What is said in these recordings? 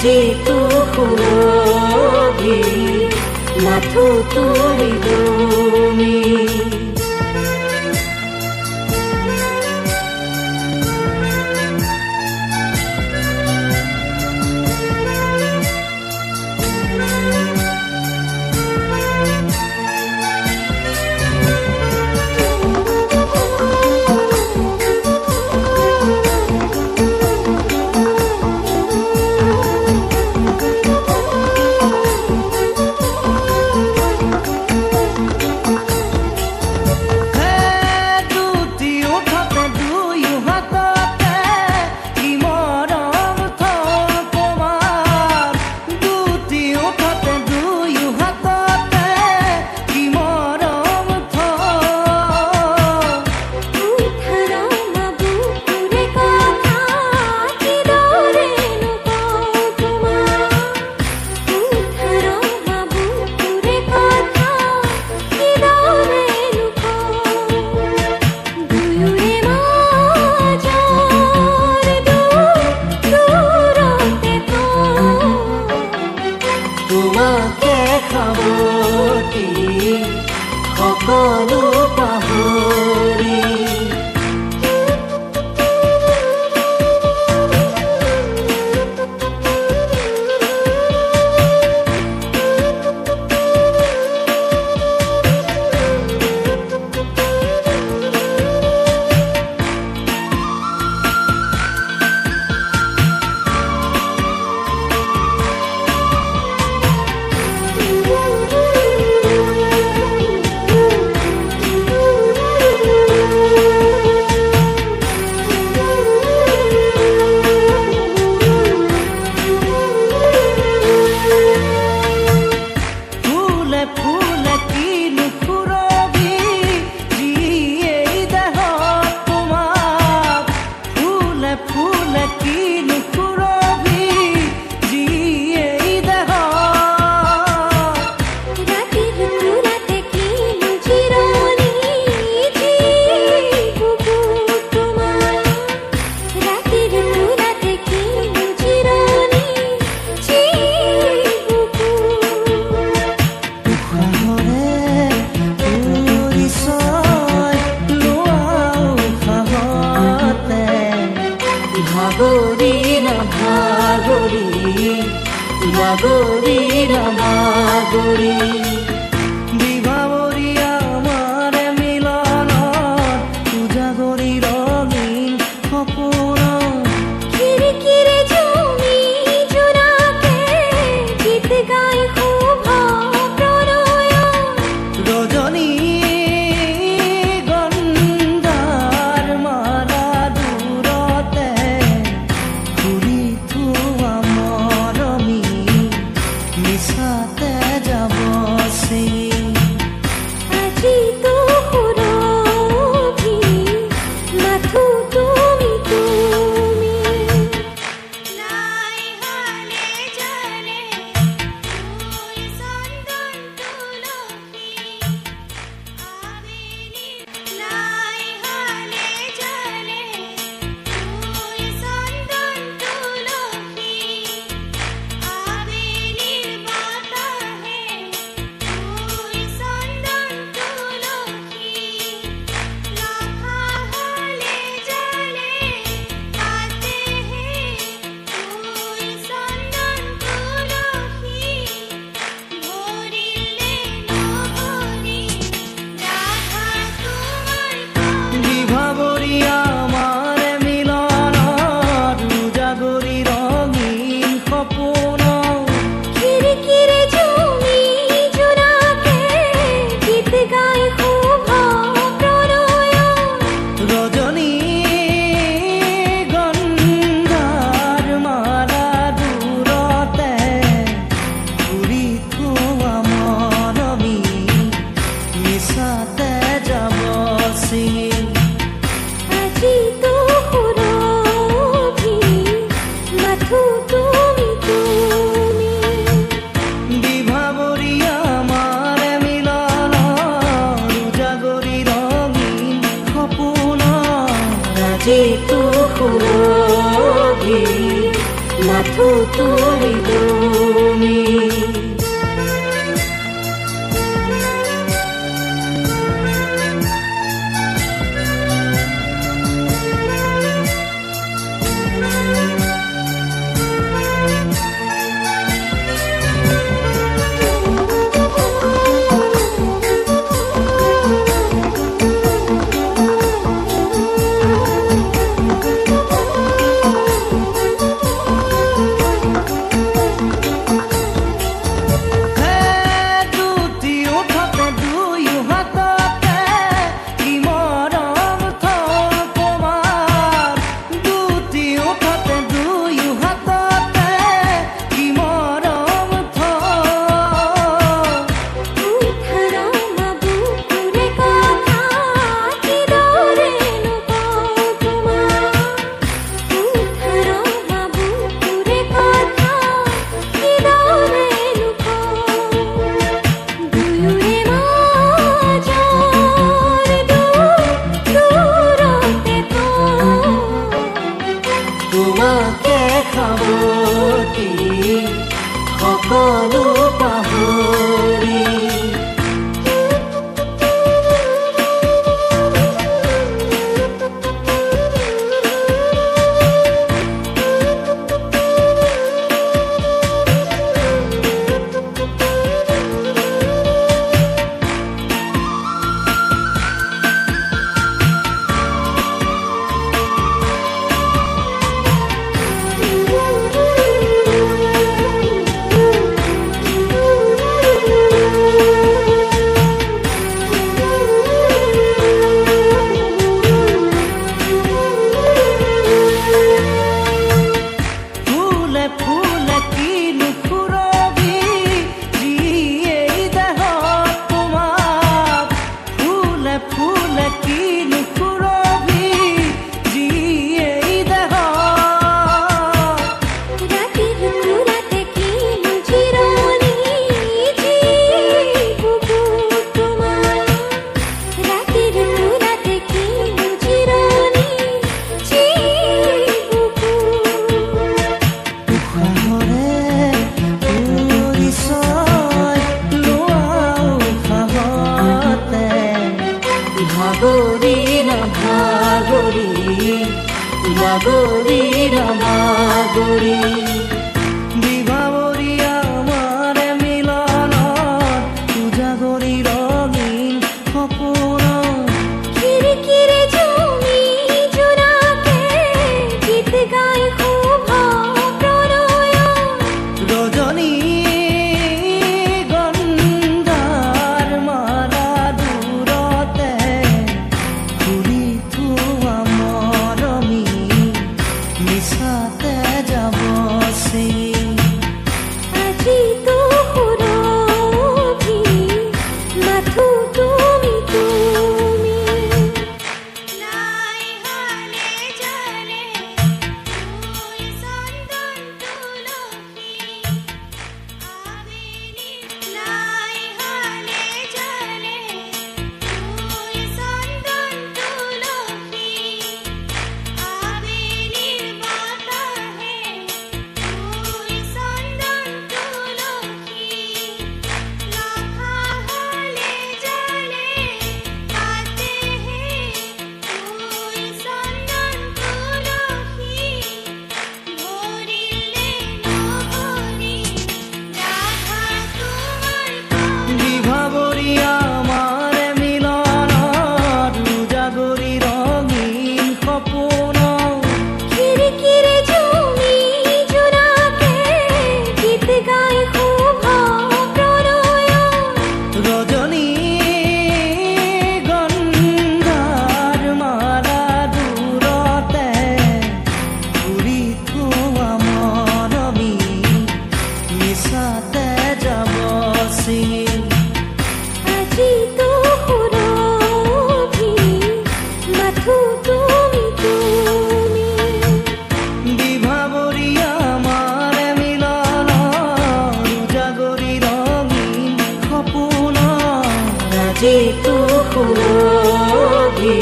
যিটো সুৰভি মাথো তুলি তুমি। সকলো পাহৰি ভাগৰি নাভাগৰি বিভাৱৰী আমাৰ মিলনত উজাগৰি ৰঙীন সপোন খিৰিকিৰে জমি জোনাকে গীত গাই শুভ প্ৰণয় ৰজনী গন্ধাৰ মালা দূৰতে ঘূৰি থোৱা মৰমী মিছাতে যাব আজি তো সুৰভি মাথো তুমি তুমি মাথো তুমি তুমি তোমাকে খাবতি সকলো পাহৰি ভাগৰি নাভাগৰি বিভাৱৰী আমাৰ মিলনত উজাগৰি ৰঙীন সপোন খিৰিকিৰে জুমি জোনাকে গীত গাই শুভ প্ৰণয় ৰজনী গন্ধাৰ মালা দূৰতে ঘূৰি থোৱা মৰমী মিছাতে যাব আজি তো সুৰভি মাথো তুমি তুমি লাই হালে জালে তুই চন্দন তুলসী আবেলি লাই হালে জালে তুই চন্দন তুলসী আবেলির বাতাহে তুই চন্দন তুলসী লাখা হালে জালে পাতেহে তুই চন্দন তুলসী ভরিলে নভরি রাধা তোমার বিভাৱৰী আমাৰ মিলনত উজাগৰি ৰঙীন সপোন খিৰিকিৰে জুমি জোনাকে গীত গাই শুভ প্ৰণয় ৰজনী গন্ধাৰ মালা দূৰতে ঘূৰি থোৱা মৰমী মিছাতে যাব আজি তো সুৰভি মাথো তুমি তুমি বিভাৱৰী আমাৰ মিলনত উজাগৰি ৰঙীন সপোন আজিতো সুৰভি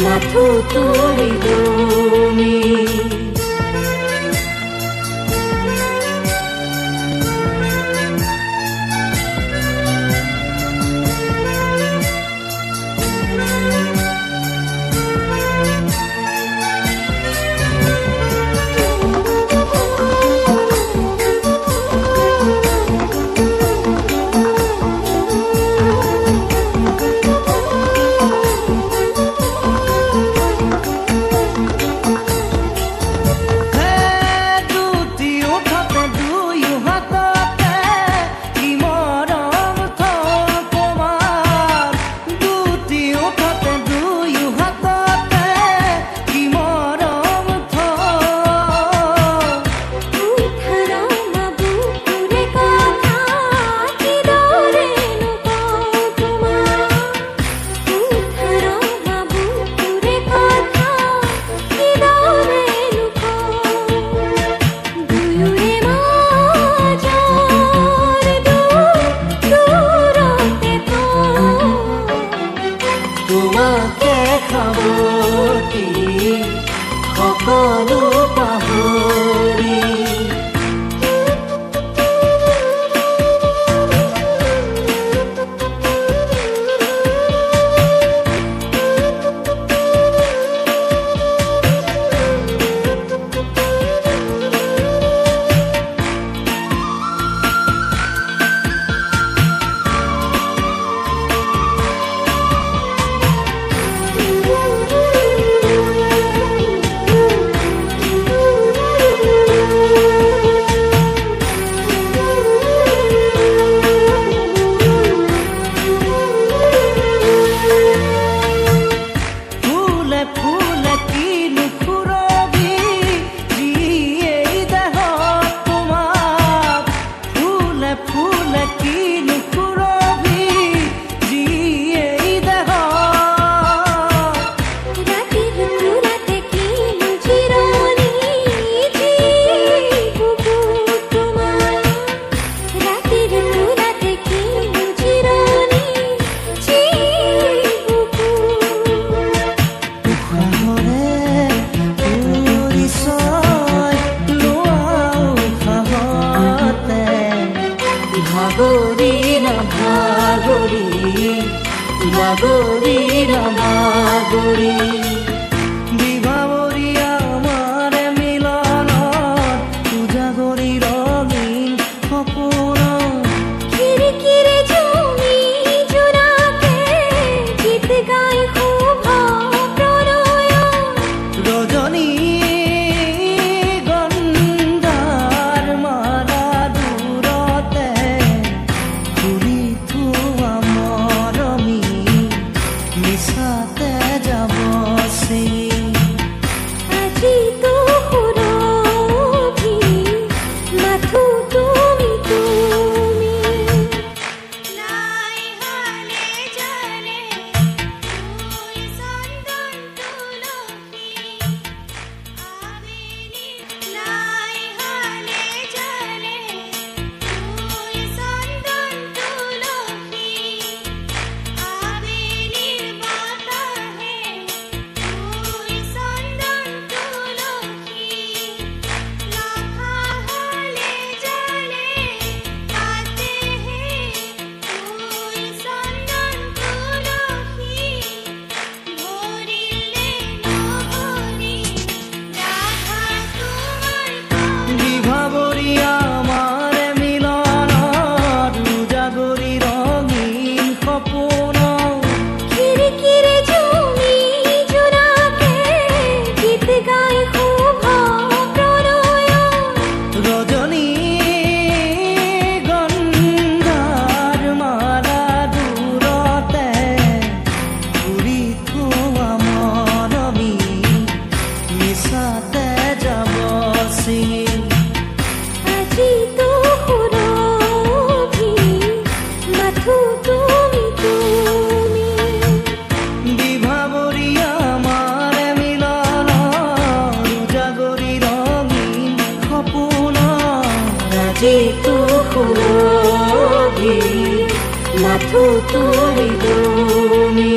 মাথো তুমি তুমি ভাগৰিৰ ভাগৰি বিভাৱৰী আমাৰ মিলনত উজাগৰি ৰঙীন সপোন খিৰিকীৰে জমি জোনাকে গীত গাই শুভ প্ৰণয় ৰজনী গন্ধাৰ মালা দূৰতে ঘূৰি থোৱা মৰমী মিছাতে যাব চিঙি আজি তো সুৰভি মাথো তুমি তুমি লাই হালে জানে তুই চন্দন তুলসী আবেলি লাই হালে জানে তুই চন্দন তুলসী আবেলির বাতাহে তুই চন্দন তুলসী লাখা হলে জানে তাতেহে তুই চন্দন তুলসী ভরিলে নহরি রাধা তোমার বিভাৱৰী আমাৰ মিলনত উজাগৰি ৰঙীন সপোন খিৰিকীৰে জমি জোনাকে গীত গাই শুভ প্ৰণয় ৰজনী গন্ধাৰ মালা দূৰতে ঘূৰি থোৱা মৰমী মিছাতে যাব চিঙি আজি তো সুৰভি মাথো তুমি তুমি বিভাৱৰী আমাৰ মিলনত উজাগৰি ৰঙীন সপোন আজিতো সুৰভি মাথো তুমি তুমি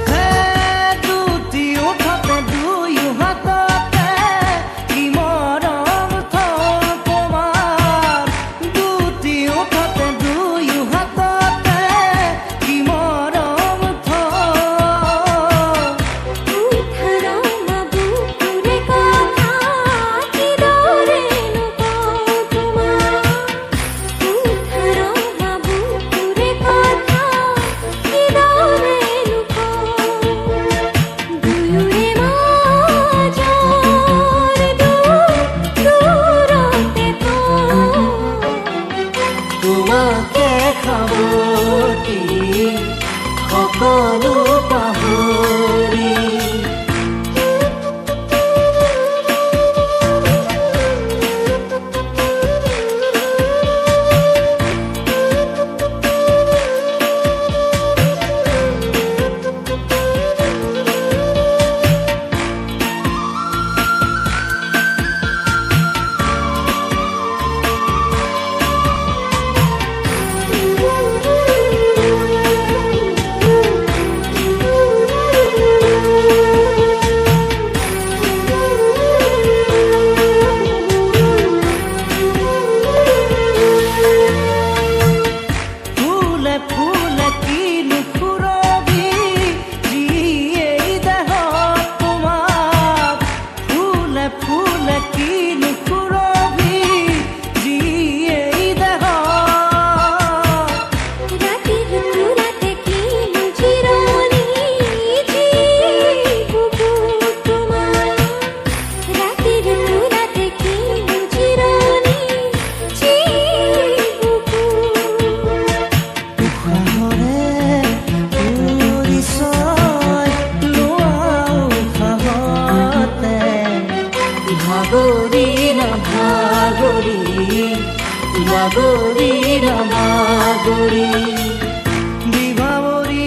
হে দুটি ওঠতে দুয়ো হাততে কি মৰম থল তোমাৰ দুটি ওঠতে দুয়ো হাততে কি মৰম থল উঠাৰ বুকুৰে কথা কিদৰে নকওঁ তোমাক উঠাৰ বুকুৰে কথা কিদৰে নকওঁ দুয়োৰে মাজৰ দূৰতে তোমাকে খাবতি সকলো পাহৰি ফুলে ফুলে কিনো সুৰভি যিয়েই দেহত তোমাক ফুলে ফুলে কিনো সুৰভি যিয়েই দেহত ৰাতিৰ তুৰাতে কিনো জিৰণি যি বুকুত তোমাৰ ৰাতিৰ তুৰাতে কিনো জিৰণি যি বুকুত উশাহৰে পৰিচয় লোৱা উশাহতে ভাগৰি নাভাগৰি ভাগৰি নাভাগৰি বিভাৱৰী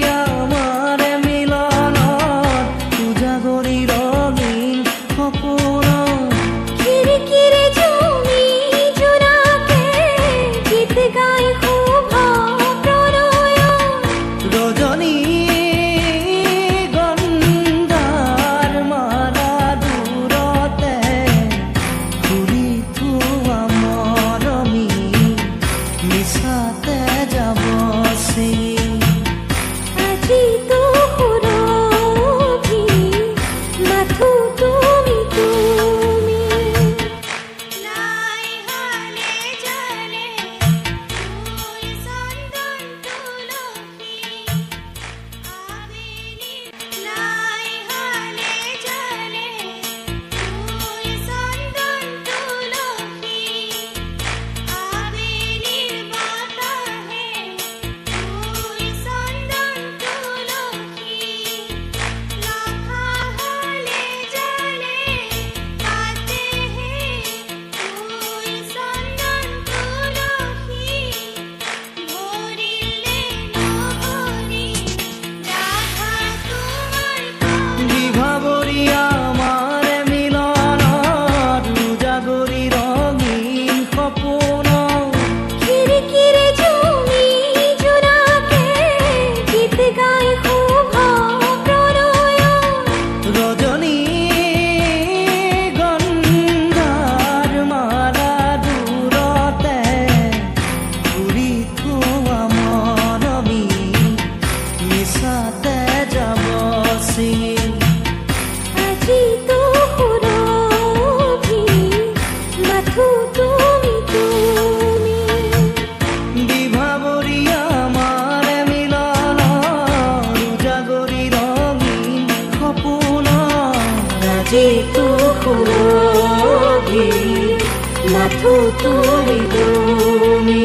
মাথো তুমি তুমি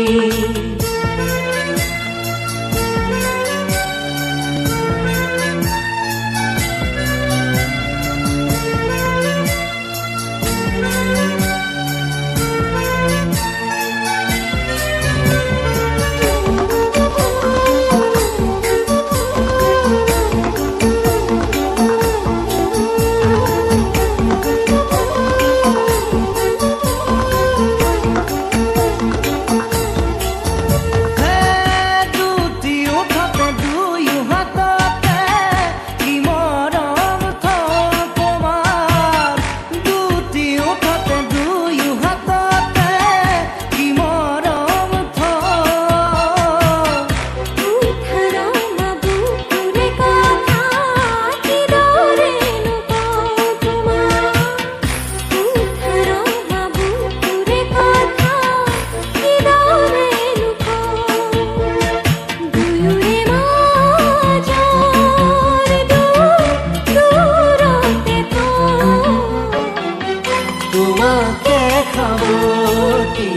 তোমাকে খাবতি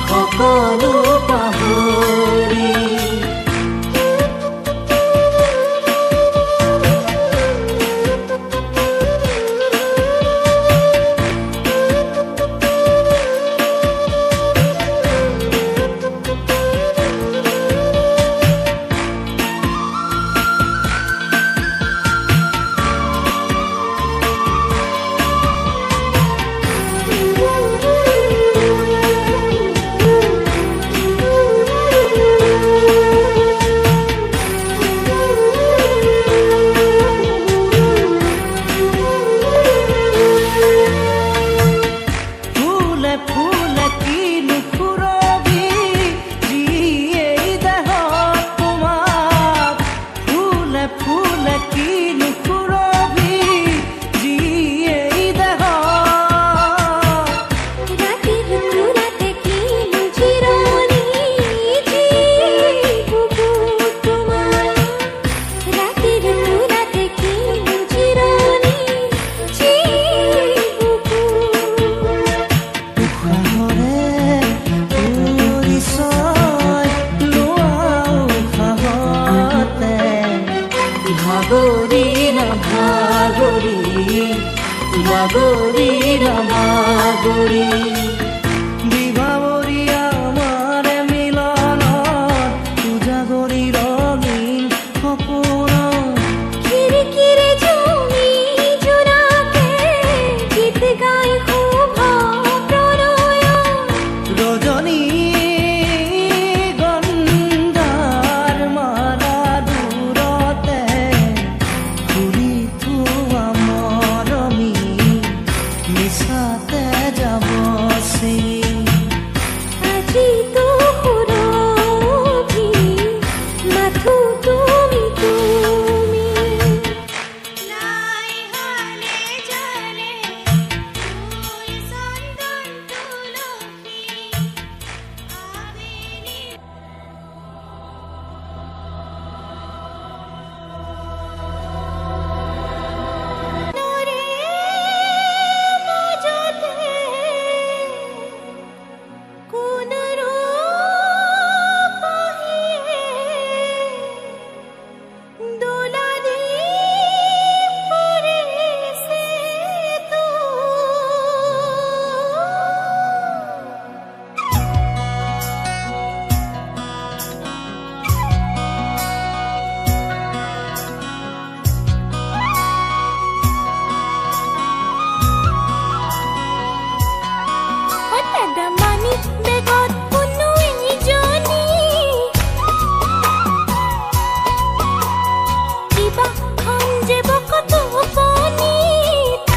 সকলো পাহৰি ভাগৰি নাভাগৰি বিভাৱৰী আমাৰ মিলনত উজাগৰি ৰঙীন সপোন খিৰিকীৰে জমি জোনাকে গীত গাই শুভ প্ৰণয় ৰজনী গন্ধাৰ মালা দূৰতে ফুলি থোৱা মৰমী মিছাতে যাব চি আজি তো সুৰভি মাথো তুমি তুমি নাই হলে জানে ফুল চন্দন তুলসী আবেলি নৰে মাজতে কোন ৰূপ আহিয়ে দোলা দি পৰিছে তো দামানি বেগত কোনো এজনী কিবা খঞ্জে বকত পনিত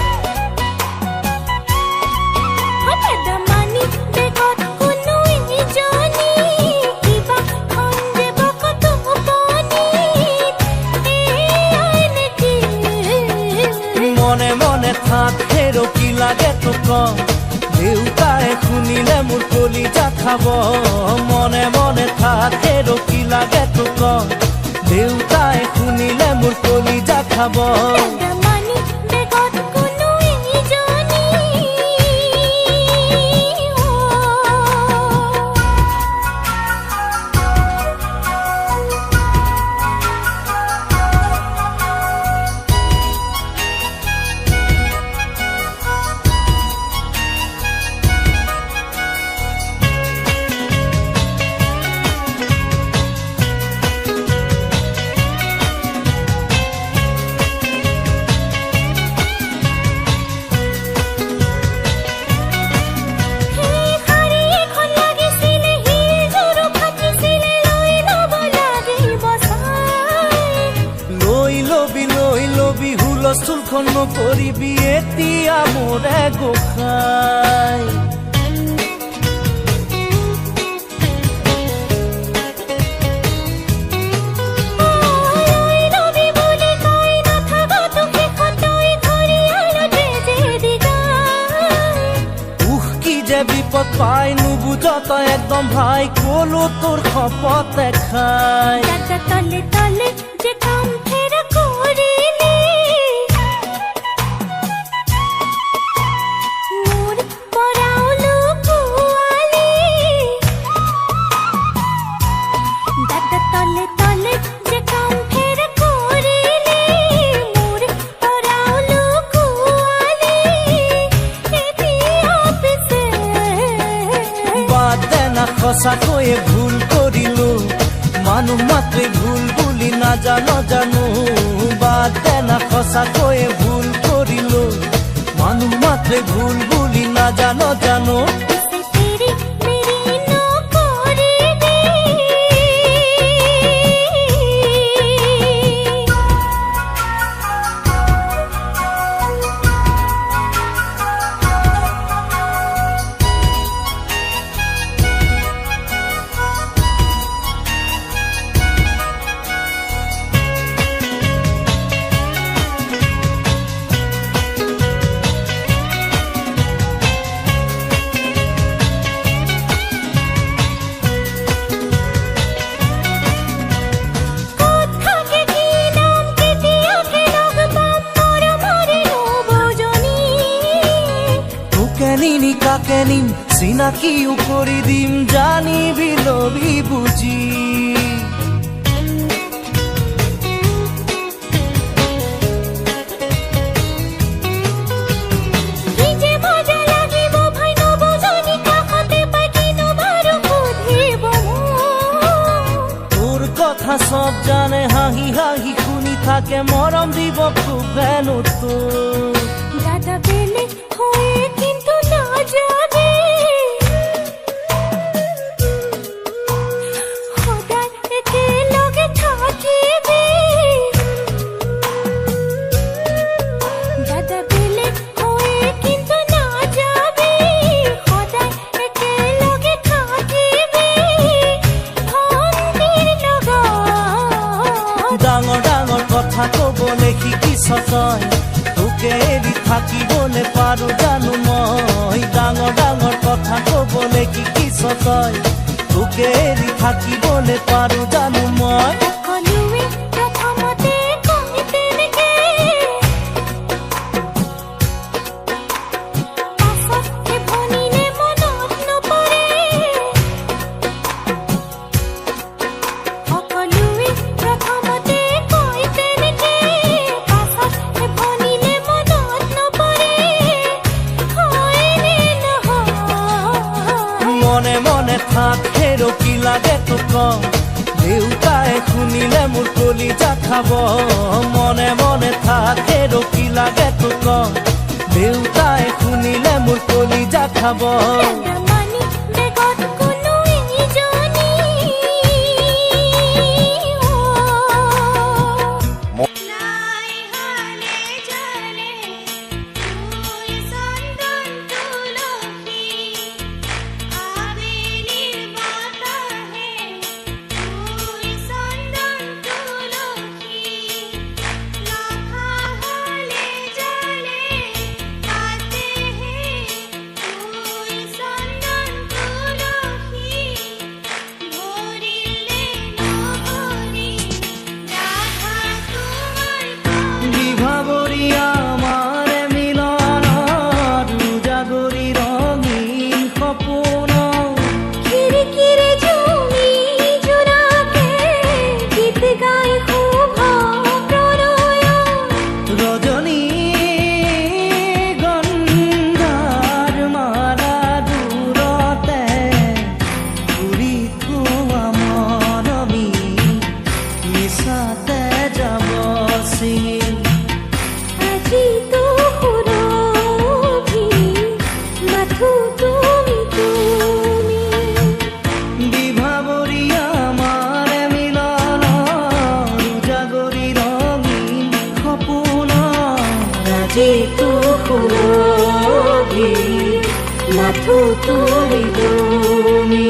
দামানি বেগত কোনো এজনী কিবা খঞ্জে বকত পনিত এই নেকি মনে মনে থাকে ৰখি লাগে তোক দেউতাই শুনিলে মোৰ কলিজা খাব মনে মনে থাকে ৰখি লাগে তোক দেউতাই শুনিলে মোৰ কলিজা খাব দামানি বেগত কোনো এজনী এখন নকৰিবি এতিয়া মোৰে গোসাঁই বিপদ পাই নুবুঝ তই একদম ভাই কলো তোর খপত খাই তলে তলে যে কাম ফেরা করিলি মোর পরাউলু কুয়ালি দাদা তলে তলে যে কাম ফেরা করিলি মোর পরাউলু কুয়ালি এটি অফিসে সঁচাকৈয়ে ভুল কৰিলো মানুহ মাত্ৰে ভুল বুলি নাজানো জানো বাদ দে না সঁচাকৈয়ে ভুল কৰিলো মানুহ মাত্ৰে ভুল বুলি নাজানো জানো কাকে নিম চিনাকিও কৰি দিম জানিবি লবি বুজি তোৰ কথা সব জানে হাঁহি হাঁহি শুনি থাকে মৰম দিব খুব হেনো তোৰ দাদা বেলে হয়ে কিন্তু না যাবে সদায় একেলগে থাকিবি দাদা বেলে হয়ে কিন্তু না যাবে সদায় একেলগে থাকিবি ভণ্টিৰ লগত ডাঙৰ ডাঙৰ কথা ক'বলৈ শিকিছ তই তোকে এৰি থাকিবলৈ পাৰো জানো মই ডাঙৰ ডাঙৰ কথা ক'বলৈ শিকিছ তই তোকে এৰি থাকিবলৈ পাৰো জানো মই সকলোৱে প্ৰথমতে কয় তেনেকে পাছত ভনিলে মনত নপৰে সকলোৱে প্ৰথমতে কয় তেনেকে পাছত ভনিলে মনত নপৰে হয়নে নহয় মনে মনে থাক হেৰো কি লাগে তো ক দেউতাই শুনিলে মোৰ কলিজা খাব মনে মনে থাক হেৰো কি লাগে তো ক দেউতাই শুনিলে মোৰ কলিজা খাব মানি বেগত কোনো ইজনী লাই হালে জানে তুই সন্দন তুলসী আবেলির বাতাহে তুই সন্দন তুলসী লাখা হালে জানে তাতে হে তুই সন্দন মাথো তোৰি তুমি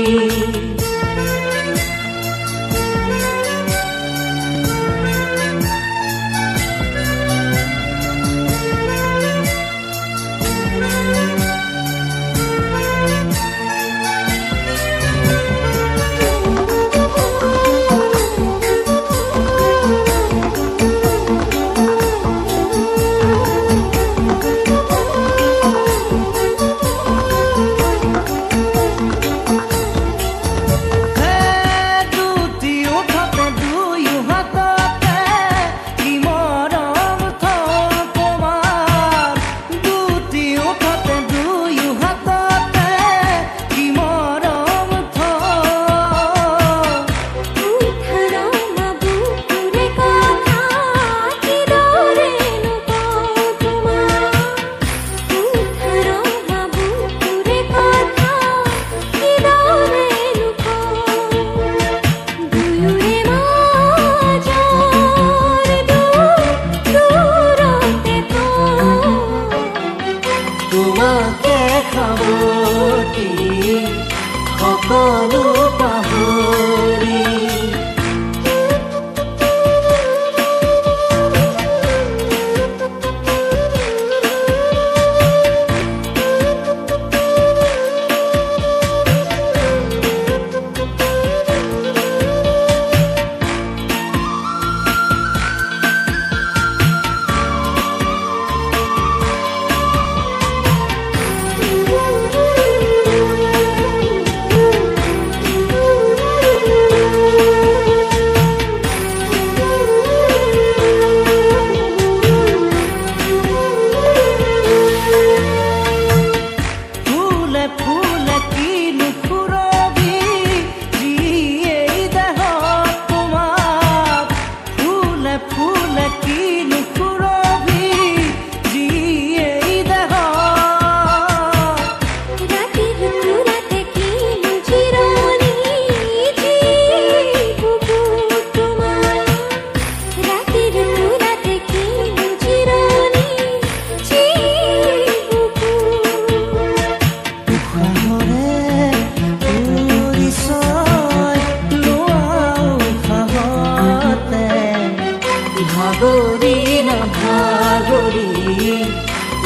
সকলো পাহৰি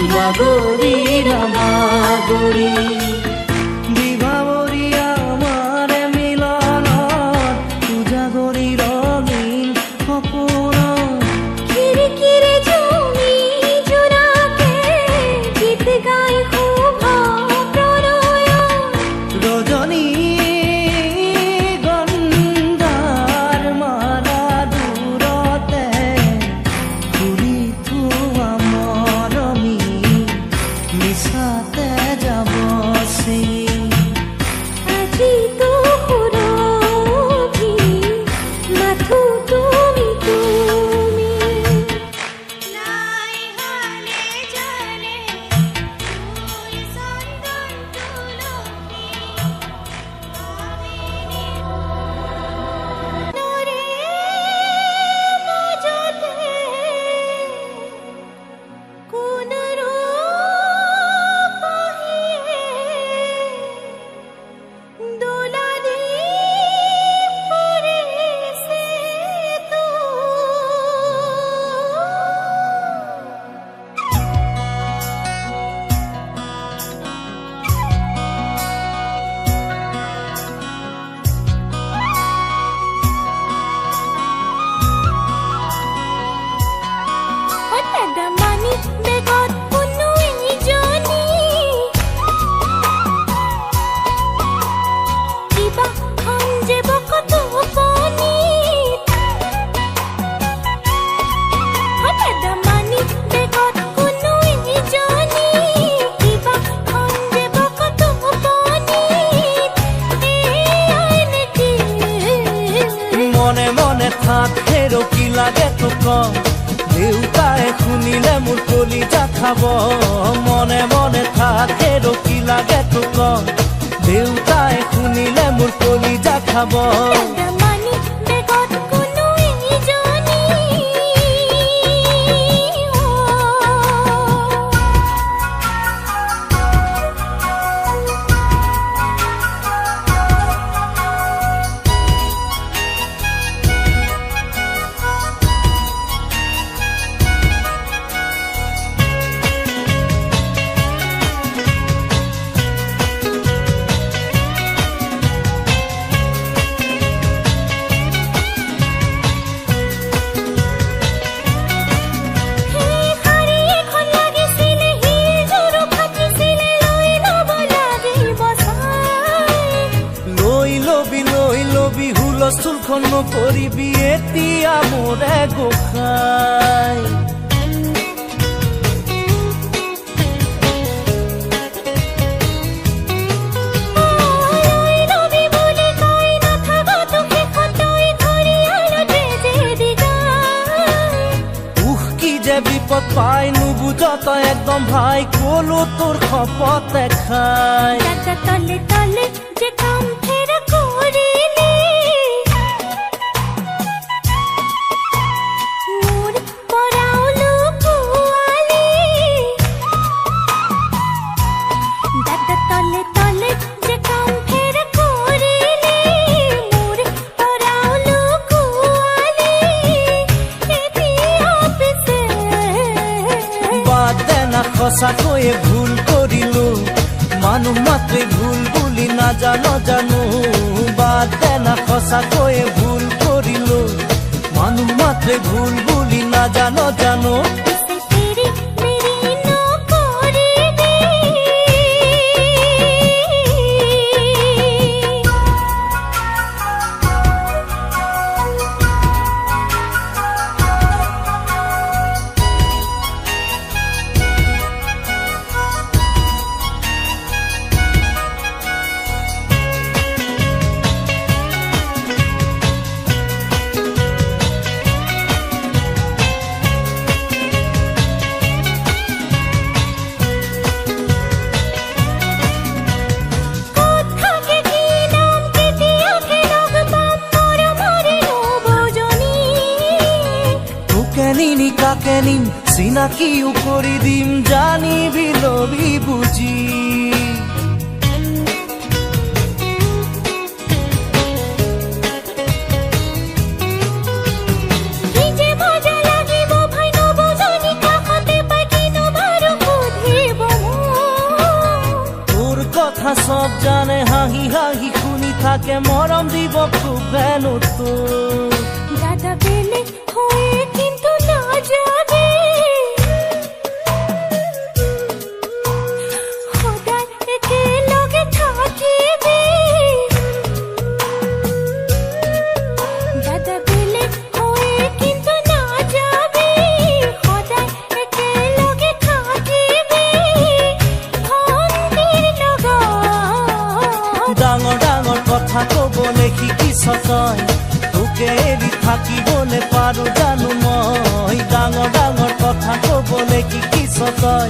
ভাগৰি ভাগৰি বিভাৱৰী আমাৰ মিলনত উজাগৰি ৰঙীন সপোন খিৰিকিৰে জমি জোনাকে গীত গাই শুভ প্ৰণয় ৰজনী গন্ধাৰ মালা দূৰতে ঘূৰি থোৱা মৰমী মিছাতে যাব চি আজি তো সুৰভি মাথো তুমি তুমি নাই হলে জানে ফুল চন্দন তুলসী নৰে মাজতে কোন মনে মনে থাকে ৰখি লাগে তোক দেউতাই শুনিলে মোৰ কলিজা খাব মনে মনে থাকে ৰখি লাগে তোক দেউতাই শুনিলে মোৰ কলিজা খাব হুলস্থুলখন নকৰিবি এতিয়া মোৰে গোসাঁই বিপদ পাই নুবুঝ তই একদম ভাই কলো তোর খপত দেখাই তলে তলে যে কাম ফেরা করিলি মোর পরাউলু কুয়ালি দাদা তলে তলে যে কাম ফেরা করিলি মোর পরাউলু কুয়ালি এটি অফিসে বাদ দে না সঁচাকৈয়ে ভুল কৰিলো মানুহ মাত্ৰে ভুল বুলি নাজানো বাদ দে না সঁচাকৈয়ে ভুল কৰিলো মানুহ মাত্ৰে ভুল বুলি নাজানো तेरी मेरी नौकरी কেনিনি কাকে নিম চিনাকিও কৰি দিম জানিবি লবি বুজি তোৰ কথা সব জানে হাঁহি হাঁহি শুনি থাকে মৰম দিব খুব বেনো তোৰ দাদা বেলে হয়ে কিন্তু না যাবে সদায় একেলগে থাকিবি দাদা বেলে হয়ে কিন্তু না যাবে সদায় একেলগে থাকিবি ভণ্টিৰ লগত ডাঙৰ ডাঙৰ কথা ক'বলৈ শিকিছ তই তোকে এৰি থাকিবলৈ পাৰো জানো মই ডাঙৰ ডাঙৰ কথা ক'বলৈ শিকিছ তই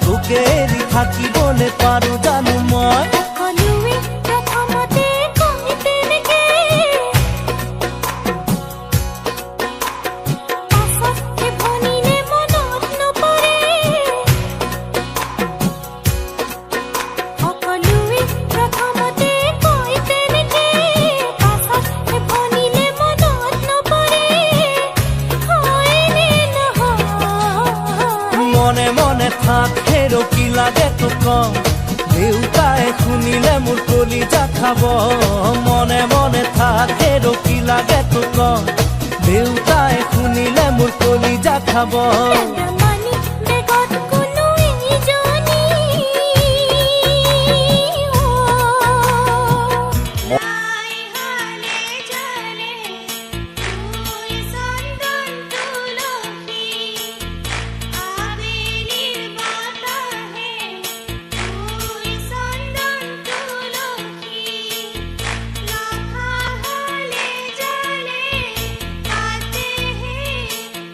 তোকে এৰি থাকিবলৈ পাৰো জানো মই সকলোৱে প্ৰথমতে কয় তেনেকে পাছত ভনিলে মনত নপৰে সকলোৱে প্ৰথমতে কয় তেনেকে পাছত ভনিলে মনত নপৰে হয়নে নহয় মনে মনে থাক হেৰ কি লাগে তোক দেউতাই শুনিলে মোৰ কলিজা খাব মনে মনে থাক হেৰ কি লাগে তোক দেউতাই শুনিলে মোৰ কলিজা খাব মানি বেগত কোনো ইজনী আই হালে জানে তুই সন্দন তুলসী আবেলির বাতাহে তুই সন্দন তুলসী লাখা হালে জানে তাতে হে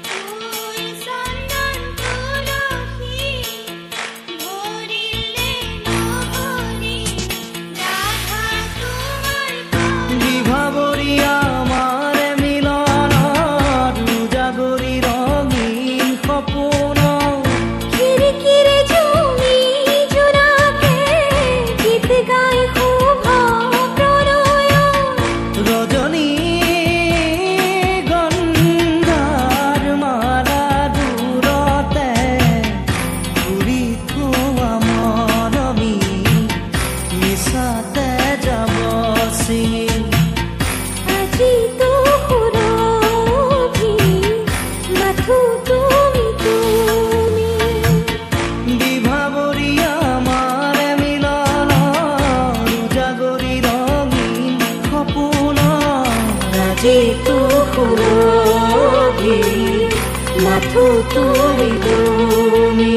তুই সন্দন মাথো তুমি তুমি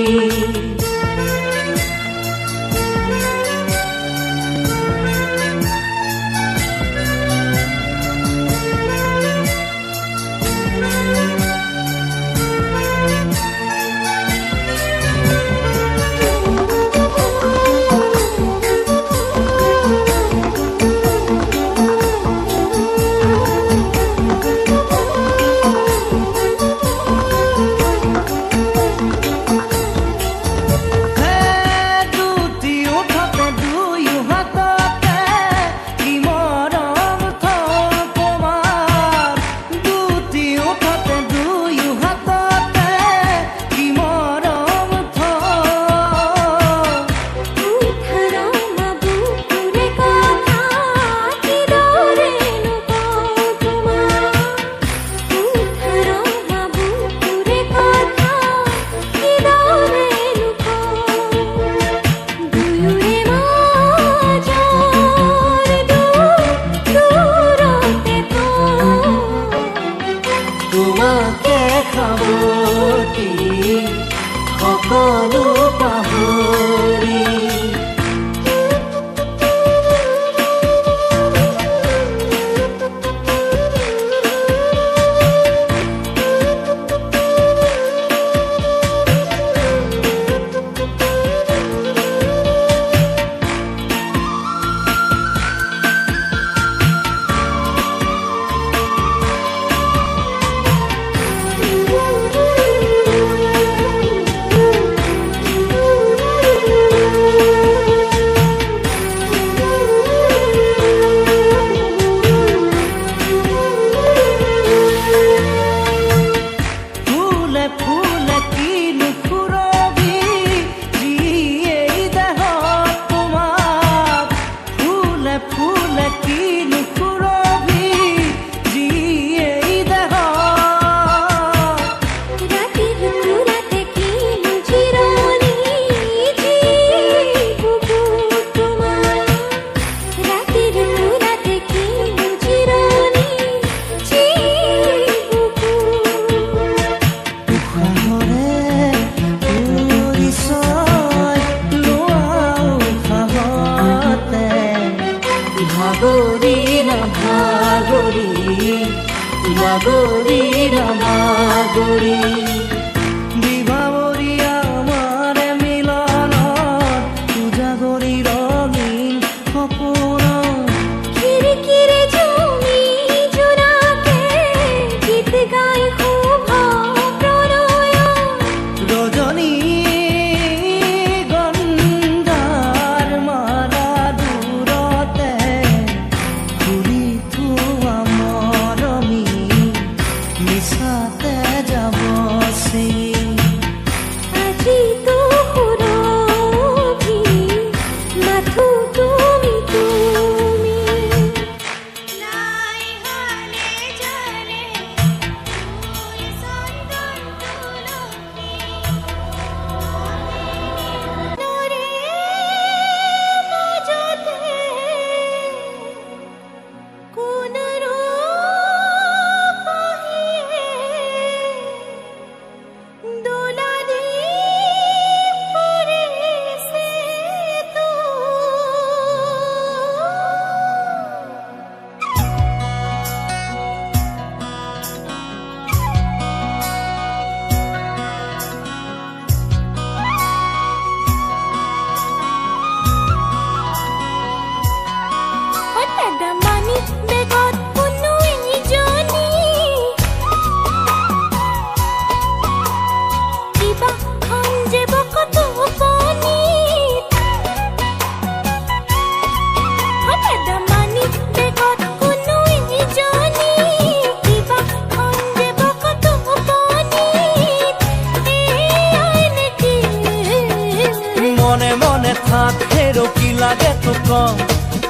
তোমাকে খাবতি সকলো পাহৰি ভাগৰি বিভাৱৰী আমাৰ মিলনত উজাগৰি ৰঙীন সপোন খিৰিকিৰে জমি জোৰাকে গীত গাই শুভ প্ৰণয় ৰজনী গন্ধাৰ মালা দূৰতে ঘূৰি থোৱা মৰমী মিছাতে যাব চি আজি তো সুৰভি মাথো তুমি তুমি নাই হলে জলে ফুল চন্দন তুলসী নৰে মাজতে কোন মনে মনে থাকে ৰখি লাগে তোক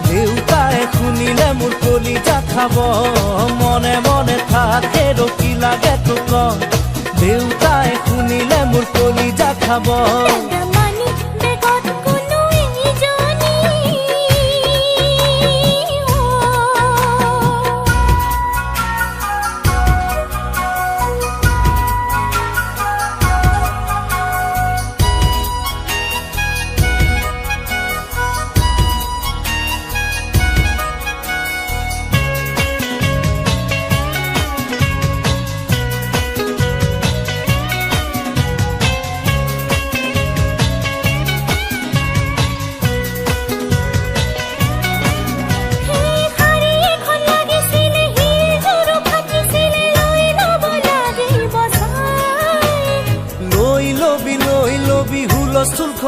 দেউতাই শুনিলে মোৰ কলিজা খাব মনে মনে থাকে ৰখি লাগে তোক দেউতাই শুনিলে মোৰ কলিজা খাব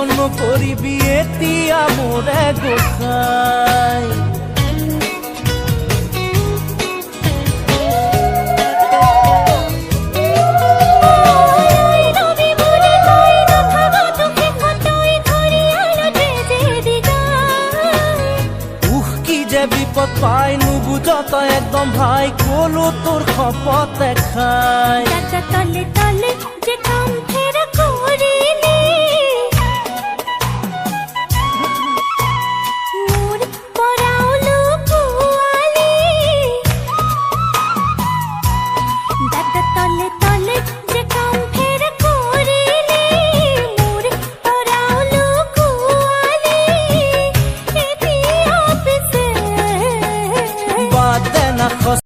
সম্পন্ন কৰিবি এতিয়া মোৰে গোসাই বিপদ পাই নুবুঝ তই একদম ভাই কলো তোৰ খপত খাই তলে তলে